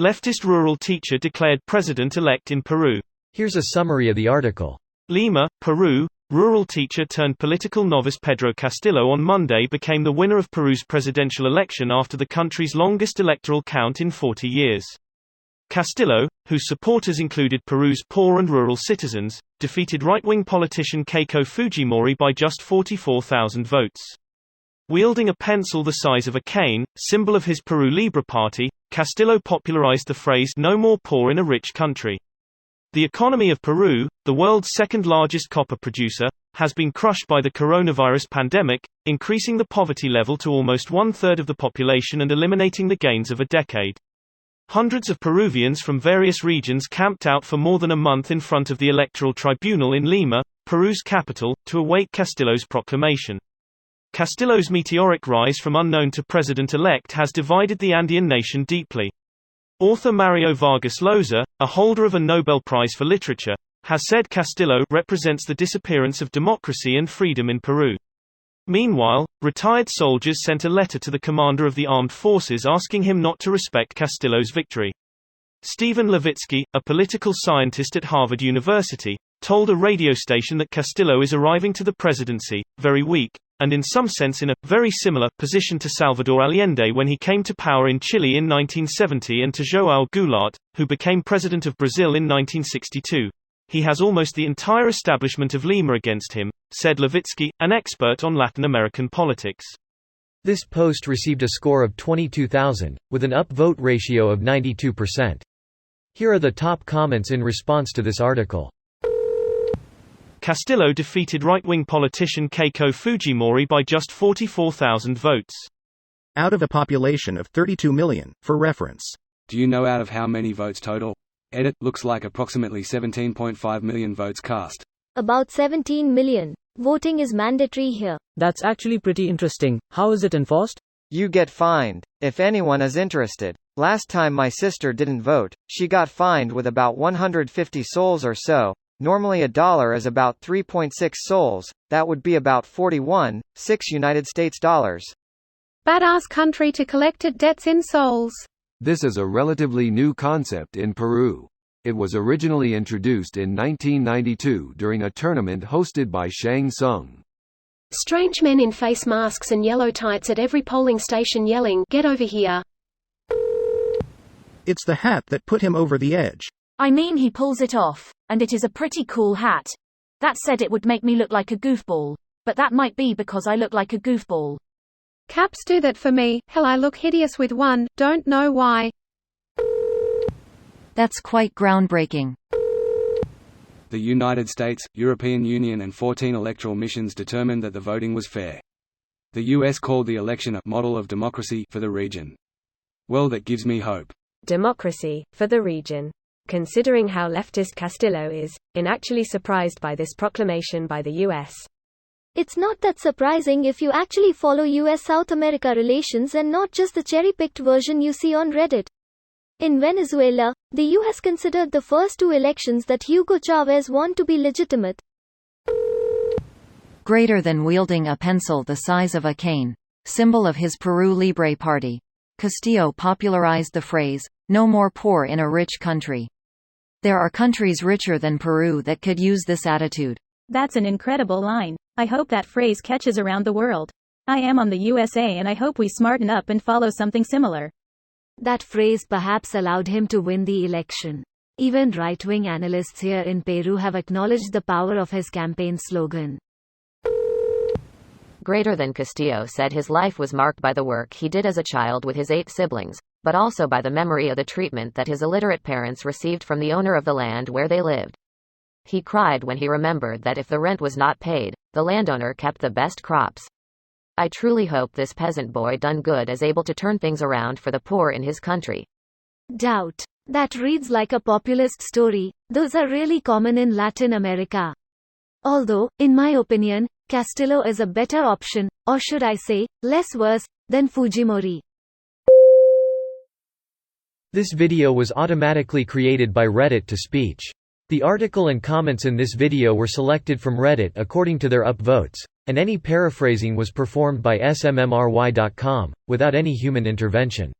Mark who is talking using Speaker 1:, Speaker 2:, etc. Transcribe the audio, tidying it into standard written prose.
Speaker 1: Leftist rural teacher declared president-elect in Peru.
Speaker 2: Here's a summary of the article.
Speaker 1: Lima, Peru. Rural teacher turned political novice Pedro Castillo on Monday became the winner of Peru's presidential election after the country's longest electoral count in 40 years. Castillo, whose supporters included Peru's poor and rural citizens, defeated right-wing politician Keiko Fujimori by just 44,000 votes. Wielding a pencil the size of a cane, symbol of his Peru Libre party, Castillo popularized the phrase "no more poor in a rich country." The economy of Peru, the world's second-largest copper producer, has been crushed by the coronavirus pandemic, increasing the poverty level to almost one-third of the population and eliminating the gains of a decade. Hundreds of Peruvians from various regions camped out for more than a month in front of the electoral tribunal in Lima, Peru's capital, to await Castillo's proclamation. Castillo's meteoric rise from unknown to president-elect has divided the Andean nation deeply. Author Mario Vargas Llosa, a holder of a Nobel Prize for Literature, has said Castillo represents the disappearance of democracy and freedom in Peru. Meanwhile, retired soldiers sent a letter to the commander of the armed forces asking him not to respect Castillo's victory. Stephen Levitsky, a political scientist at Harvard University, told a radio station that Castillo is arriving to the presidency, very weak, and in some sense in a very similar position to Salvador Allende when he came to power in Chile in 1970 and to João Goulart, who became president of Brazil in 1962. He has almost the entire establishment of Lima against him, said Levitsky, an expert on Latin American politics.
Speaker 2: This post received a score of 22,000, with an upvote ratio of 92%. Here are the top comments in response to this article.
Speaker 1: Castillo defeated right-wing politician Keiko Fujimori by just 44,000 votes.
Speaker 3: Out of a population of 32 million, for reference.
Speaker 4: Do you know out of how many votes total? Edit, looks like approximately 17.5 million votes cast.
Speaker 5: About 17 million. Voting is mandatory here.
Speaker 6: That's actually pretty interesting. How is it enforced?
Speaker 7: You get fined, if anyone is interested. Last time my sister didn't vote, she got fined with about 150 soles or so. Normally $1 is about 3.6 soles, that would be about 41.6 United States dollars.
Speaker 8: Badass country to collect its debts in soles.
Speaker 9: This is a relatively new concept in Peru. It was originally introduced in 1992 during a tournament hosted by Shang Tsung.
Speaker 8: Strange men in face masks and yellow tights at every polling station yelling, "Get over here."
Speaker 3: It's the hat that put him over the edge.
Speaker 10: I mean, he pulls it off, and it is a pretty cool hat. That said, it would make me look like a goofball. But that might be because I look like a goofball.
Speaker 8: Caps do that for me. Hell, I look hideous with one, don't know why.
Speaker 10: That's quite groundbreaking.
Speaker 4: The United States, European Union and 14 electoral missions determined that the voting was fair. The US called the election a model of democracy for the region. Well, that gives me hope.
Speaker 11: Democracy for the region. Considering how leftist Castillo is, actually surprised by this proclamation by the US.
Speaker 5: It's not that surprising if you actually follow US-South America relations and not just the cherry-picked version you see on Reddit. In Venezuela, the US considered the first two elections that Hugo Chavez won to be legitimate.
Speaker 10: Greater than wielding a pencil the size of a cane, symbol of his Peru Libre party, Castillo popularized the phrase, "no more poor in a rich country." There are countries richer than Peru that could use this attitude.
Speaker 12: That's an incredible line. I hope that phrase catches around the world. I am on the USA and I hope we smarten up and follow something similar.
Speaker 5: That phrase perhaps allowed him to win the election. Even right-wing analysts here in Peru have acknowledged the power of his campaign slogan.
Speaker 11: Greater than Castillo said his life was marked by the work he did as a child with his 8 siblings, but also by the memory of the treatment that his illiterate parents received from the owner of the land where they lived. He cried when he remembered that if the rent was not paid, the landowner kept the best crops. I truly hope this peasant boy done good is able to turn things around for the poor in his country.
Speaker 5: Doubt. That reads like a populist story. Those are really common in Latin America. Although, in my opinion, Castillo is a better option, or should I say, less worse, than Fujimori.
Speaker 2: This video was automatically created by Reddit to speech. The article and comments in this video were selected from Reddit according to their upvotes, and any paraphrasing was performed by smmry.com, without any human intervention.